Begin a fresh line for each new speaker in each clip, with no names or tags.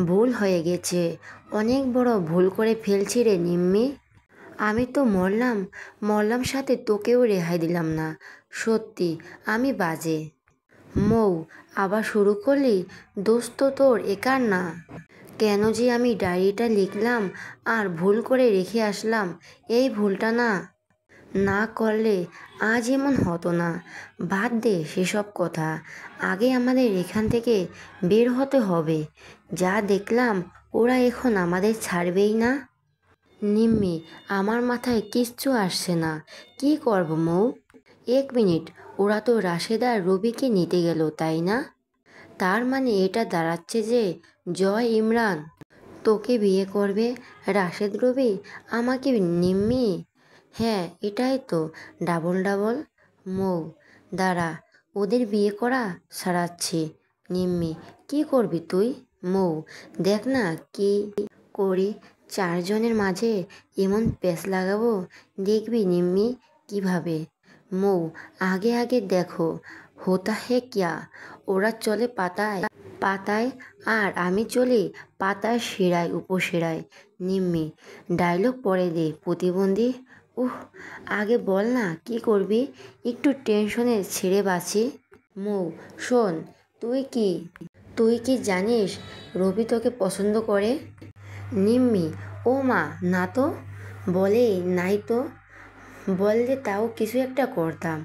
ভুল হয়ে গেছে, অনেক বড় ভুল করে ফেলছি রে নিম্মি। আমি তো মরলাম মরলাম সাথে তোকেও রেহাই দিলাম না। সত্যি আমি বাজে। মৌ, আবার শুরু করলি? দোষ তো তোর একার না। কেন যে আমি ডায়েরিটা লিখলাম আর ভুল করে রেখে আসলাম, এই ভুলটা না না করলে আজ এমন হতো না। বাদ দে সেসব কথা, আগে আমাদের এখান থেকে বের হতে হবে। যা দেখলাম ওরা এখন আমাদের ছাড়বেই না। নিম্মি, আমার মাথায় কিচ্ছু আসছে না। কি করব মৌ? 1 মিনিট, ওরা তো রাশেদা আর রবিকে নিতে গেল, তাই না? তার মানে এটা দাঁড়াচ্ছে যে জয় ইমরান তোকে বিয়ে করবে, রাশেদ রবি আমাকে নিম্মি। হ্যাঁ, এটাই তো ডাবল ডাবল। মৌ, দাঁড়া, ওদের বিয়ে করা সারাচ্ছি। নিম্মি, কি করবি তুই? মৌ, দেখ না কি করি। 4 জনের মাঝে এমন পেঁচ লাগাবো, দেখবি নিম্মি কিভাবে। মৌ, আগে আগে দেখো হোতা হে ক্যা। ওরা চলে পাতায় পাতায় আর আমি চলি পাতায় শিরায় উপশিরায়। নিম্মি, ডায়লগ পড়ে দে প্রতিবন্ধী। উহ, আগে বল না কি করবি, একটু টেনশনে ছেড়ে বাঁচি। মৌ, শোন, তুই কি জানিস রবি তোকে পছন্দ করে? নিম্মি, ও মা, না তো। বলে নাই তো। বললে তাও কিছু একটা করতাম,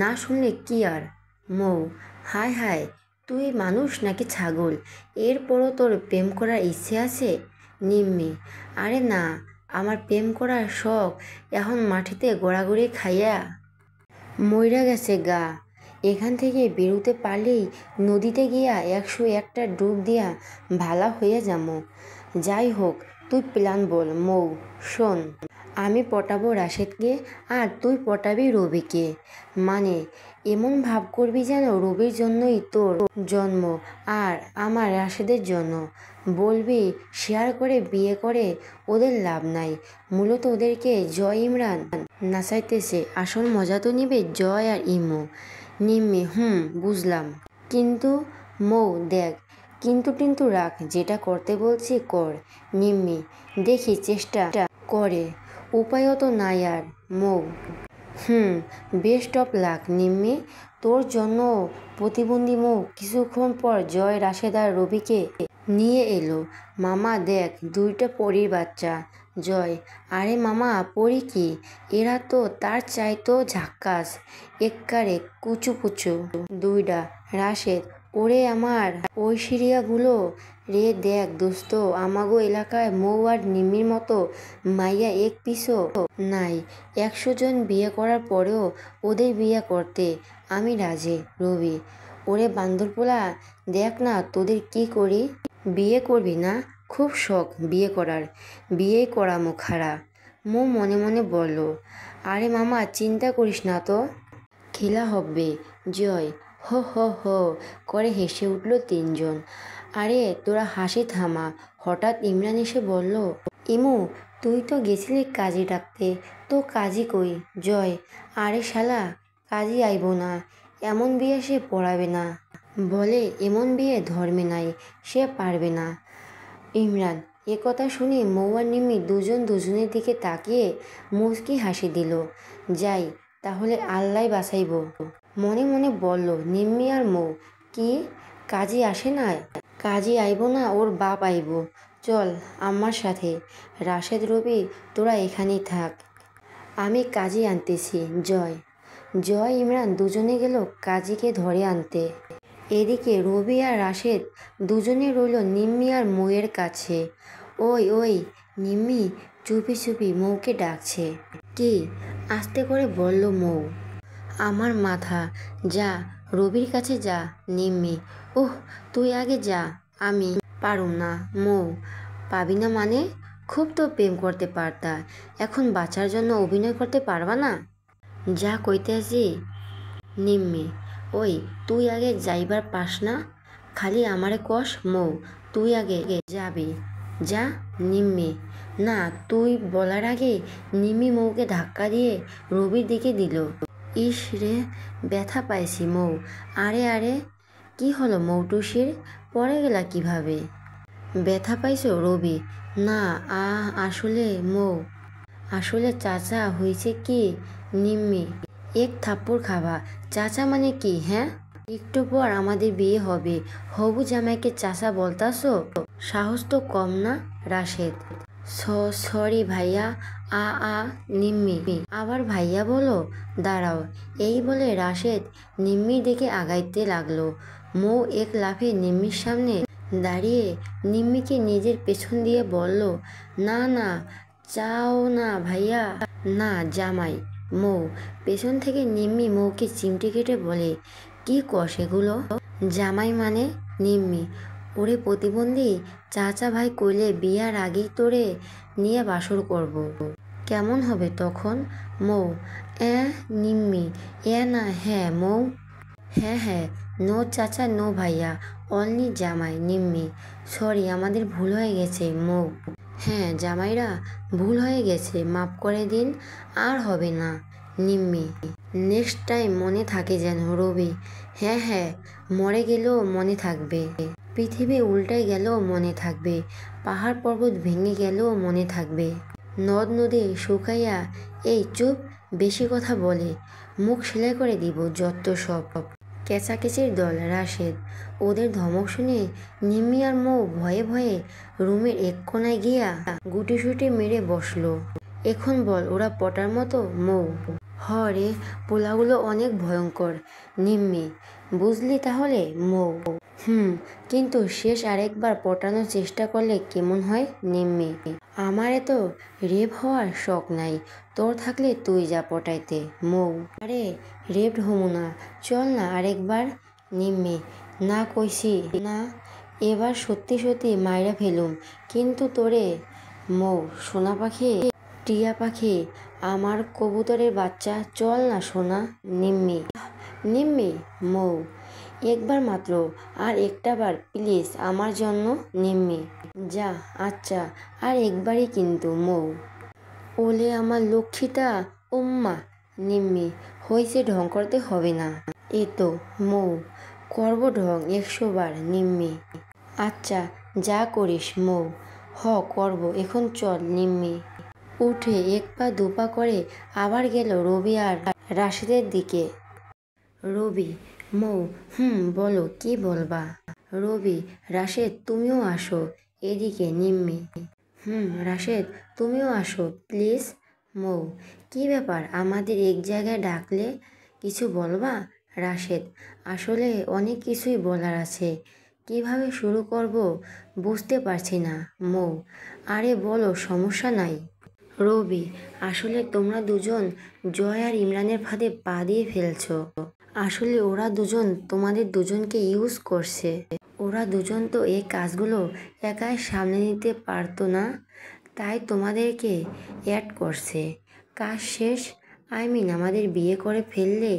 না শুনলে কি আর। মৌ, হায় হায়, তুই মানুষ নাকি ছাগল? এরপরও তোর প্রেম করার ইচ্ছে আছে? নিম্মি, আরে না, আমার প্রেম করার শখ এখন মাটিতে গড়াগড়ি খাইয়া মইরা গেছে গা। এখান থেকে বেরোতে পারলেই নদীতে গিয়া 101টা ডুব দিয়া ভালা হইয়া যামো। যাই হোক, তুই প্ল্যান বল। মৌ, শোন, আমি পটাবো রাশেদকে আর তুই পটাবি রবিকে। মানে এমন ভাব করবি যেন রবির জন্যই তোর জন্ম আর আমার রাশেদের জন্য। বলবি শেয়ার করে বিয়ে করে ওদের লাভ নাই, মূলত ওদেরকে জয় ইমরান নাচাইতেছে, আসল মজা তো নিবে জয় আর ইমো। নিম্মি, বুঝলাম, কিন্তু মৌ দেখ, কিন্তু রাখ, যেটা করতে বলছি কর। নিম্মি, দেখি চেষ্টা করে, উপায়ও তো নাই আর। মৌ, বেস্ট অফ লাক নিম্মি, তোর জন্য প্রতিবন্ধী। মৌ কিছুক্ষণ পর জয় রাশেদ আর রবিকে নিয়ে এলো। মামা দেখ, 2টা পরীর বাচ্চা। জয়, আরে মামা, পরী কি? এরা তো তার চাইতো ঝাক্কাস, এককারে কুচু কুচু 2টা। রাশেদ, ওরে আমার ঐশ্বরিয়াগুলো রে, দেখ দোস্ত, আমাগো এলাকায় মৌ আর নিম্মির মতো মাইয়া এক পিসও নাই। 100 জন বিয়ে করার পরেও ওদের বিয়ে করতে আমি রাজি। রবি, ওরে বান্দরপোলা, দেখ না তোদের কি করি। বিয়ে করবি না? খুব শখ বিয়ে করার। বিয়েই করামো খাড়া। মৌ মনে মনে বলল, আরে মামা চিন্তা করিস না তো, খেলা হবে। জয় হো হো হো করে হেসে উঠল 3জন। আরে তোরা হাসি থামা। হঠাৎ ইমরান এসে বলল, ইমু, তুই তো গেছিলি কাজী ডাকতে, তো কাজী কই? জয়, আরে শালা, কাজী আইব না, এমন বিয়ে সে পড়াবে না। বলে এমন বিয়ে ধর্মে নাই, সে পারবে না। ইমরান, কথা শুনে মৌ আর নিম্মি দুজনের দিকে তাকিয়ে মুচকি হাসি দিল। যাই তাহলে, আল্লাহ বাঁচাইব। মনে মনে বলল নিম্মি আর মৌ, কি কাজী আসে না? কাজী আইব না, ওর বাপ আইব। চল আমার সাথে। রাশেদ রবি তোরা এখানেই থাক, আমি কাজী আনতেছি। জয় ইমরান দুজনে গেল কাজীকে ধরে আনতে। এদিকে রবি আর রাশেদ দুজনে রইল নিম্মি আর মৌয়ের কাছে। ওই নিম্মি চুপি চুপি মৌকে ডাকছে। কি? আস্তে করে বলল মৌ। আমার মাথা। যা রবির কাছে যা। নিম্মি, তুই আগে যা, আমি পারুম না। মৌ, পাবি না মানে? খুব তো প্রেম করতে পারতা, এখন বাচ্চার জন্য অভিনয় করতে পারবা না? যা কইতেছি। নিম্মি, তুই আগে যাইবার পাস না, খালি আমারে কস। মৌ, তুই আগে যাবি, যা। নিম্মি, না, তুই বলার আগে নিম্মি মৌকে ধাক্কা দিয়ে রবির দিকে দিল। ইস রে, ব্যথা পাইছি। মৌ, আরে কি হলো মৌটুসির, পড়ে গেলা কিভাবে? ব্যথা পাইছো রবি? না, আসলে মৌ, আসলে চাচা হয়েছে কি নিম্মি, এক থাপ্পড় খাবা। চাচা মানে কি হ্যাঁ? একটু পর আমাদের বিয়ে হবে, হবু জামাইকে চাচা বলতাছো? সাহস তো কম না রাশেদ। সরি ভাইয়া। আ আ নিম্মি আবার ভাইয়া বলো? দাঁড়াও। এই বলে রাশেদ নিম্মির দিকে আগাইতে লাগলো। মৌ এক লাফে নিম্মির সামনে দাঁড়িয়ে নিম্মিকে নিজের পেছন দিয়ে বলল, না না, চাও না ভাইয়া। না জামাই। মৌ পেছন থেকে নিম্মি মৌকে চিমটি কেটে বলে, কি কস এগুলো? জামাই মানে? নিম্মি, ওরে প্রতিবন্ধী, চাচা ভাই কইলে বিয়ার আগেই তোরে নিয়ে বাসর করব। কেমন হবে তখন? মৌ, নিম্মি, না হ্যাঁ মৌ। হ্যাঁ হ্যাঁ, নো চাচা নো ভাইয়া, অনলি জামাই। নিম্মি, সরি আমাদের ভুল হয়ে গেছে মৌ। হ্যাঁ জামাইরা, ভুল হয়ে গেছে, মাফ করে দিন, আর হবে না। নিম্মি, নেক্সট টাইম মনে থাকে যেন রবি। হ্যাঁ হ্যাঁ, মরে গেলেও মনে থাকবে, পৃথিবী উল্টাই গেলেও মনে থাকবে, পাহাড় পর্বত ভেঙে গেলেও মনে থাকবে, নদ নদী শুকাইয়া। এই চুপ, বেশি কথা বলে মুখ সেলাই করে দিব যত সব। কেচাকেচির দল রাশেদ। ওদের ধমক শুনে নিম্মি আর মৌ ভয়ে ভয়ে রুমের এক কোনায় গিয়া গুটিসুটি মেরে বসলো। এখন বল ওরা পটার মতো? মৌ, হ রে, পোলাগুলো অনেক ভয়ঙ্কর। নিম্মি, বুঝলি তাহলে? মৌ, কিন্তু শেষ আরেকবার পটানোর চেষ্টা করলে কেমন হয়? নিম্মি, আমার এত রেপ হওয়ার শখ নাই, তোর থাকলে তুই যা পটাইতে। মৌ, আরে রেপড হমু না, চল না আরেকবার। নিম্মি, না কইছি না, এবার সত্যি সত্যি মাইরা ফেলুম কিন্তু তোরে। মৌ, সোনা পাখি, টিয়া পাখি, আমার কবুতরের বাচ্চা, চল না সোনা। নিম্মি, নিম্মি। মৌ, একবার মাত্র, আর একটা বার প্লিজ আমার জন্য। নিম্মি, যা আচ্ছা, আর একবারই কিন্তু। মৌ, ওলে আমার লক্ষ্মীটা, উম্মা। নিম্মি, হয়েছে, ঢং করতে হবে না। এ তো। মৌ, করব ঢং 100 বার। নিম্মি, আচ্ছা যা করিস। মৌ, হ করব, এখন চল। নিম্মি উঠে এক পা দুপা করে আবার গেল রবি আর রাশেদের দিকে। রবি, মৌ, বলো কি বলবা? রবি, রাশেদ তুমিও আসো এদিকে। নিম্মি, রাশেদ তুমিও আসো প্লিজ। মৌ, কি ব্যাপার আমাদের এক জায়গায় ডাকলে, কিছু বলবা? রাশেদ, আসলে অনেক কিছুই বলার আছে, কিভাবে শুরু করব বুঝতে পারছি না। মৌ, আরে বলো, সমস্যা নাই। রবি, আসলে তোমরা দুজন জয় আর ইমরানের ফাঁদে পা দিয়ে ফেলছো। আসলে ওরা দুজন তোমাদের দুজনকে ইউজ করছে। ওরা দুজন তো এই কাজগুলো একাই সামলে নিতে পারতো না, তাই তোমাদেরকে অ্যাড করছে। কাজ শেষ, আমাদের বিয়ে করে ফেললে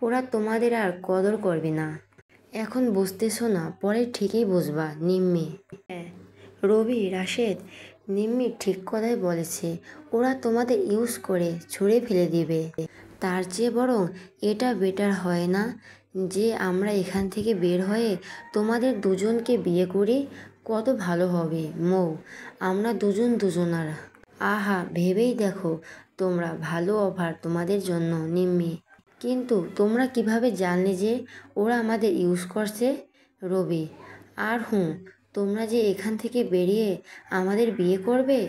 ওরা তোমাদের আর কদর করবে না। এখন বুঝতেছো না, পরে ঠিকই বুঝবা। নিম্মি, হ্যাঁ রবি, রাশেদ, নিম্মি ঠিক কথাই বলেছে, ওরা তোমাদের ইউজ করে ছুঁড়ে ফেলে দিবে। তার চেয়ে বরং এটা বেটার হয় না যে আমরা এখান থেকে বের হয়ে তোমাদের দুজনকে বিয়ে করি? কত ভালো হবে। মৌ, আমরা দুজন দুজনার। আহা, ভেবেই দেখো তোমরা, ভালো অফার তোমাদের জন্য। নিম্মি, কিন্তু তোমরা কিভাবে জানলে যে ওরা আমাদের ইউজ করছে? রবি, আর তোমরা যে এখান থেকে বেরিয়ে আমাদের বিয়ে করবে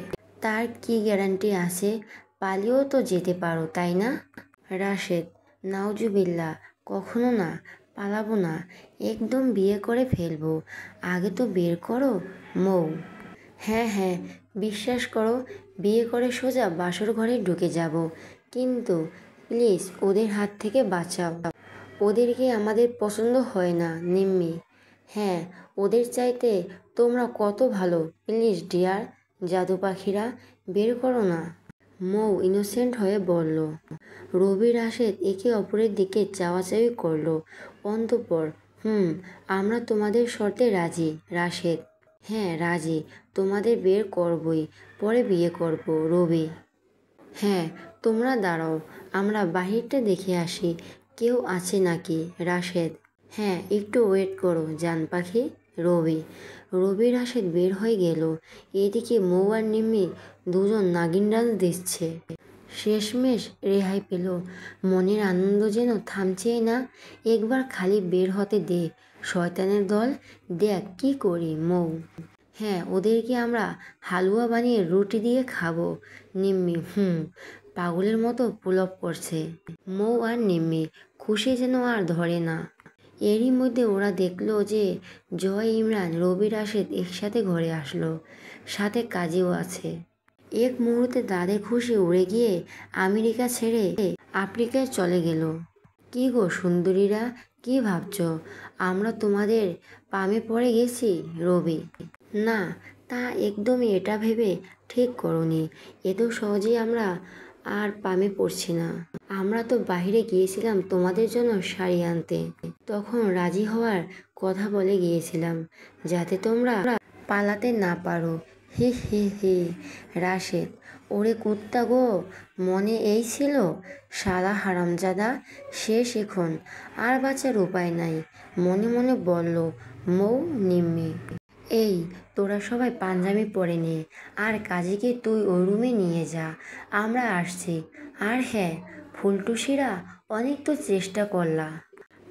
তার কি গ্যারান্টি আছে? পালিয়েও তো যেতে পারো, তাই না? রাশেদ, নাউজুবিল্লাহ, কখনো না, পালাবো না, একদম বিয়ে করে ফেলবো, আগে তো বের করো। মৌ, হ্যাঁ হ্যাঁ, বিশ্বাস করো, বিয়ে করে সোজা বাসর ঘরে ঢুকে যাব, কিন্তু প্লিজ ওদের হাত থেকে বাঁচাও, ওদেরকে আমাদের পছন্দ হয় না। নিম্মি, হ্যাঁ ওদের চাইতে তোমরা কত ভালো, প্লিজ ডিয়ার জাদু পাখিরা, বের করো না। মৌ ইনোসেন্ট হয়ে বলল। রবি রাশেদ একে অপরের দিকে চাওয়াচাওয়ি করলো। অন্তঃপর, আমরা তোমাদের শর্তে রাজি। রাশেদ, হ্যাঁ রাজি, তোমাদের বের করবই, পরে বিয়ে করব। রবি, হ্যাঁ তোমরা দাঁড়াও, আমরা বাহিরটা দেখে আসি, কেউ আছে নাকি। রাশেদ, হ্যাঁ একটু ওয়েট করো জান পাখি। রবি, রবি রাশেদ বের হয়ে গেল। এদিকে মৌ আর নিম্মি দুজন নাগিন ডান্স দিচ্ছে। শেষমেশ রেহাই পেল। মনের আনন্দ যেন থামছেই না। একবার খালি বের হতে দে শয়তানের দল। দেখ কি করি মৌ। হ্যাঁ, ওদেরকে আমরা হালুয়া বানিয়ে রুটি দিয়ে খাবো। নিম্মি পাগলের মতো পুলপ করছে। মৌ আর নিম্মি খুশি যেন আর ধরে না। এরই মধ্যে ওরা দেখলো যে জয়, ইমরান, রবি, রাশেদ একসাথে ঘরে আসলো, সাথে কাজীও আছে। এক মুহূর্তে তাদের খুশি উড়ে গিয়ে আমেরিকা ছেড়ে আফ্রিকায় চলে গেল। কি গো সুন্দরীরা, কি ভাবছো আমরা তোমাদের পামে পড়ে গেছি? রবি: না, তা একদমই, এটা ভেবে ঠিক করনি। এত সহজেই আমরা আর পামে পড়ছি না। আমরা তো বাইরে গিয়েছিলাম তোমাদের জন্য শাড়ি আনতে। তখন রাজি হওয়ার কথা বলে গিয়েছিলাম যাতে তোমরা পালাতে না পারো। হি হি হি। রাশেদ: ওরে কুত্তা গো, মনে এই ছিল? শালা হারামজাদা, শেষ এখন, আর বাঁচার উপায় নাই, মনে মনে বলল মৌ। নিম্মি: এই তোরা সবাই পাঞ্জাবি পরে নে, আর কাজীকে তুই ওই রুমে নিয়ে যা, আমরা আসছি। আর হ্যাঁ ফুলটুসিরা, অনেক তো চেষ্টা করলা,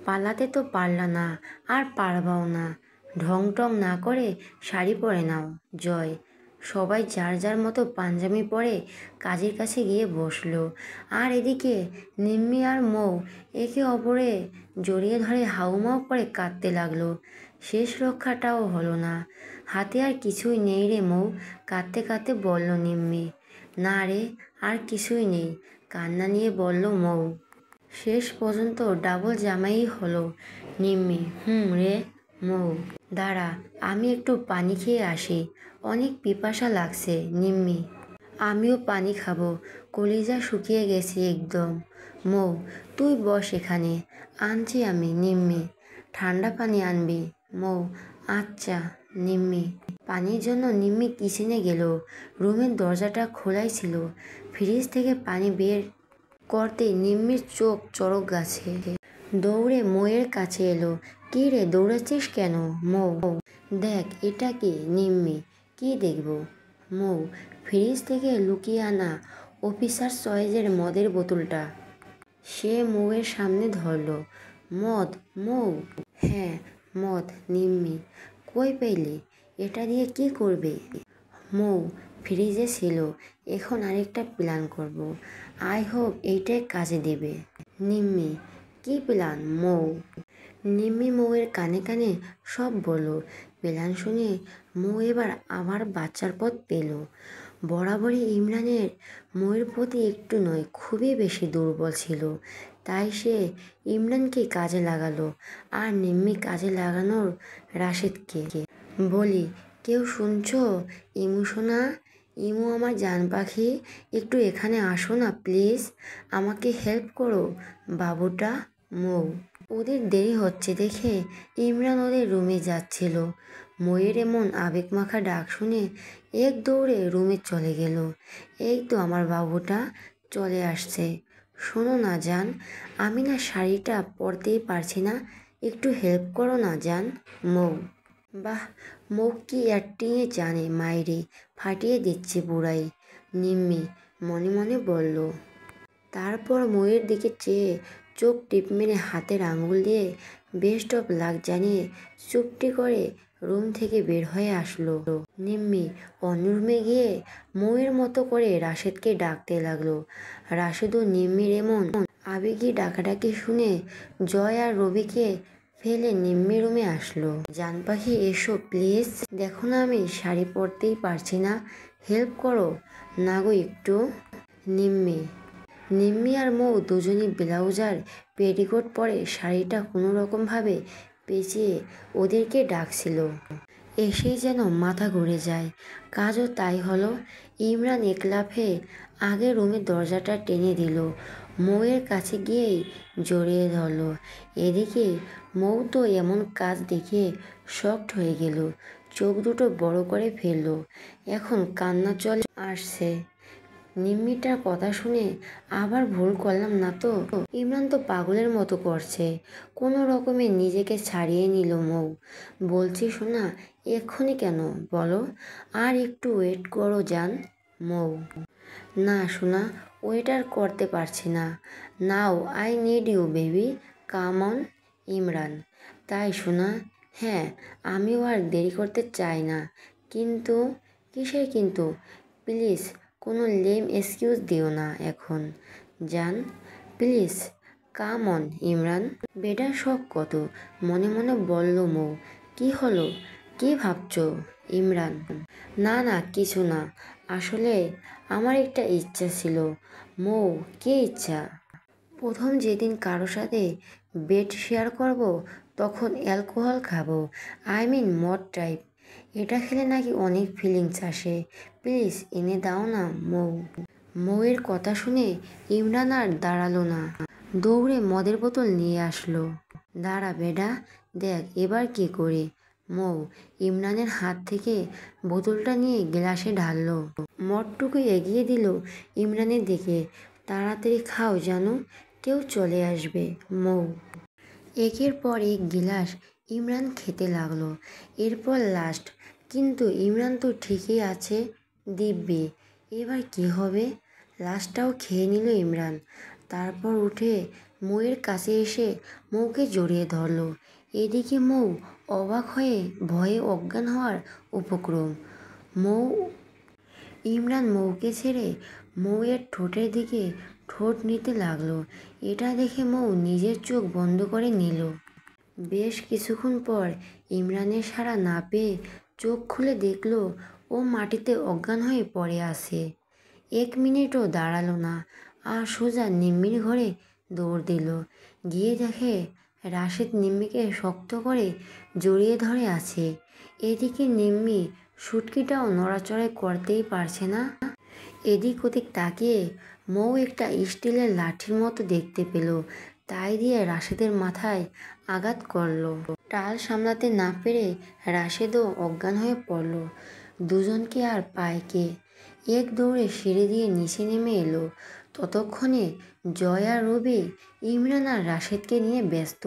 পালাতে তো পারলা না, আর পারবাও না। ঢং টং না করে শাড়ি পরে নাও। জয়: সবাই যার যার মতো পাঞ্জাবি পরে কাজীর কাছে গিয়ে বসলো। আর এদিকে নিম্মি আর মৌ একে অপরে জড়িয়ে ধরে হাউমাউ করে কাঁদতে লাগলো। শেষ রক্ষাটাও হলো না। হাতে আর কিছুই নেই রে মৌ, কাঁদতে কাঁদতে বলল নিম্মি। না রে, আর কিছুই নেই, কান্না নিয়ে বলল মৌ। শেষ পর্যন্ত ডাবল জামাই হলো। নিম্মি: রে। মৌ: দাঁড়া, আমি একটু পানি খেয়ে আসি, অনেক পিপাসা লাগছে। নিম্মি: আমিও পানি খাবো, কলিজা শুকিয়ে গেছে একদম। মৌ: তুই বস এখানে, আনছি আমি। নিম্মি: ঠান্ডা পানি আনবি? মৌ: আচ্ছা। নিম্মি: পানির জন্য নিম্মি কিচেনে গেল। রুমের দরজাটা খোলাই ছিল। ফ্রিজ থেকে পানি বের করতেই নিম্মির চোখ চড়ক গাছে। দৌড়ে মৌয়ের কাছে এলো। কি রে, দৌড়াচ্ছিস কেন? মৌ: দেখ এটা কি। নিম্মি: কি দেখব? মৌ: ফ্রিজ থেকে লুকিয়ে আনা অফিসার চয়েজের মদের বোতলটা। সে মৌয়ের সামনে ধরল। মদ? মৌ: হ্যাঁ মদ। নিম্মি: কই পেলি? এটা দিয়ে কি করবে? মৌ: ফ্রিজে ছিল, এখন আরেকটা প্ল্যান করব, আই হোপ এইটাই কাজে দেবে। নিম্মি: কি প্ল্যান? মৌ: নিম্মি মৌয়ের কানে কানে সব বলল। প্ল্যান শুনে মৌ এবার আবার বাচ্চার পথ পেল। বরাবরই ইমরানের মৌয়ের প্রতি একটু নয়, খুবই বেশি দুর্বল ছিল। তাই সে ইমরানকে কাজে লাগালো, আর নিম্মি কাজে লাগানোর রাশেদকে। বলি, কেউ শুনছো? ইমু সোনা, ইমু আমার জান পাখি, একটু এখানে আসো না প্লিজ, আমাকে হেল্প করো বাবুটা। মৌ: ওদের দেরি হচ্ছে দেখে ইমরান ওদের রুমে যাচ্ছিল। মৌয়ের এমন আবেগমাখা ডাক শুনে এক দৌড়ে রুমে চলে গেল। এই তো আমার বাবুটা চলে আসছে। শোনো না জান, আমি না শাড়িটা পরতেই পারছি না, একটু হেল্প করো না জান। মৌ: বাহ, মৌ কি অ্যাক্টিংয়ে জানে, মাইরি ফাটিয়ে দিচ্ছে পুরাই। নিম্মি মনে মনে বলল। তারপর মৌয়ের দিকে চেয়ে চোখ টিপ মেরে হাতের আঙুল দিয়ে বেস্ট অফ লাক জানিয়ে চুপটি করে রুম থেকে বের হয়ে আসলো। নিম্মি অন্য রুমে গিয়ে মৌয়ের মতো করে রাশেদকে ডাকতে লাগলো। রাশেদও নিম্মির এমন আবেগী ডাকাডাকি শুনে জয় আর রবিকে ফেলে নিম্মি রুমে আসলো। জান পাখি এসো প্লিজ, দেখো না আমি শাড়ি পরতেই পারছি না, হেল্প করো না গো একটু। নিম্মি আর মৌ দুজনই ব্লাউজ আর পেটিকোট পরে শাড়িটা কোনো রকমভাবে পেঁচিয়ে ওদেরকে ডাকছিল। এসেই যেন মাথা ঘুরে যায়। কাজও তাই হলো। ইমরান এক লাফে আগের রুমের দরজাটা টেনে দিল, মৌয়ের কাছে গিয়েই জড়িয়ে ধরল। এদিকে মৌ তো এমন কাজ দেখে শকড হয়ে গেল, চোখ দুটো বড় করে ফেলল। এখন কান্না চলে আসছে। নিম্মিটার কথা শুনে আবার ভুল করলাম না তো? ইমরান তো পাগলের মতো করছে। কোনো রকমে নিজেকে ছাড়িয়ে নিল মৌ। বলছি শোনা, এক্ষুনি কেন বলো? আর একটু ওয়েট করো জান। মৌ: না শোনা, ওয়েট আর করতে পারছি না। Now I need you baby, come on. Imran: তাই শোনা? হ্যাঁ, আমিও আর দেরি করতে চাই না। কিন্তু? কিসের কিন্তু? প্লিজ কোনো লেম এক্সকিউজ দিও না এখন জান, প্লিজ কাম অন। ইমরান বেটার শখ কত, মনে মনে বলল মৌ। কি হলো, কি ভাবছো? ইমরান: না না কিছু না, আসলে আমার একটা ইচ্ছা ছিল। মৌ: কি ইচ্ছা? প্রথম যেদিন কারো সাথে বেড শেয়ার করব তখন অ্যালকোহল খাবো, আই মিন মদ টাইপ। এটা খেলে নাকি অনেক ফিলিংস আসে। প্লিজ এনে দাও না মৌ। মৌয়ের কথা শুনে ইমরান আর দাঁড়ালো না, দৌড়ে মদের বোতল নিয়ে আসলো। দাঁড়া বেডা, দেখ এবার কি করে। মৌ ইমরানের হাত থেকে বোতলটা নিয়ে গ্লাসে ঢাললো, মদটুকু এগিয়ে দিল ইমরানের দিকে। তাড়াতাড়ি খাও জানু, কেউ চলে আসবে। মৌ একের পর এক গিলাস ইমরান খেতে লাগলো। এরপর লাস্ট, কিন্তু ইমরান তো ঠিকই আছে দিব্যি। এবার কি হবে? লাস্টটাও খেয়ে নিল ইমরান। তারপর উঠে মৌয়ের কাছে এসে মৌকে জড়িয়ে ধরল। এদিকে মৌ অবাক হয়ে ভয়ে অজ্ঞান হওয়ার উপক্রম। মৌ ইমরান মৌকে ছেড়ে মৌয়ের ঠোঁটের দিকে ঠোঁট নিতে লাগলো। এটা দেখে মৌ নিজের চোখ বন্ধ করে নিল। বেশ কিছুক্ষণ পর ইমরানের সাড়া না পেয়ে চোখ খুলে দেখল ও মাটিতে অজ্ঞান হয়ে পড়ে আছে। 1 মিনিটও দাঁড়ালো না, আর সোজা নিম্মির ঘরে দৌড় দিল। গিয়ে দেখে রাশেদ নিম্মিকে শক্ত করে জড়িয়ে ধরে আছে। এদিকে নিম্মি সুটকিটাও নড়াচড়া করতেই পারছে না। এদিক ওদিক তাকিয়ে মৌ একটা স্টিলের লাঠির মতো দেখতে পেল, তাই দিয়ে রাশেদের মাথায় আঘাত করলো। টাল সামলাতে না পেরে রাশেদও অজ্ঞান হয়ে পড়ল। দুজনকে আর পায় কে? এক দৌড়ে সিঁড়ি দিয়ে নিচে নেমে এলো। ততক্ষণে জয় আর রবি ইমরান আর রাশেদকে নিয়ে ব্যস্ত।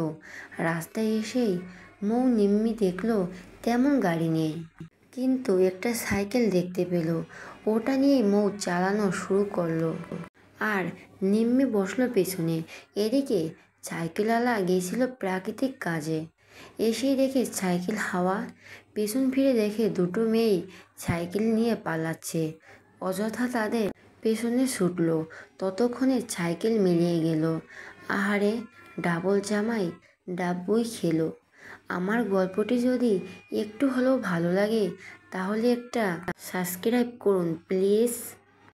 রাস্তায় এসেই মৌ নিম্মি দেখলো তেমন গাড়ি নেই, কিন্তু একটা সাইকেল দেখতে পেল। ওটা নিয়ে মৌ চালানো শুরু করলো, আর নিম্মি বসলো পেছনে। এদিকে সাইকেলওয়ালা গেছিল প্রাকৃতিক কাজে, এসেই দেখে সাইকেল হাওয়া। পেছন ফিরে দেখে দুটো মেয়েই সাইকেল নিয়ে পালাচ্ছে। অযথা তাদের পেছনে ছুটলো। ততক্ষণে সাইকেল মিলিয়ে গেল। আহারে, ডাবল জামাই ডাব্বুই খেলো। আমার গল্পটি যদি একটু হলেও ভালো লাগে তাহলে একটা সাবস্ক্রাইব করুন প্লিজ।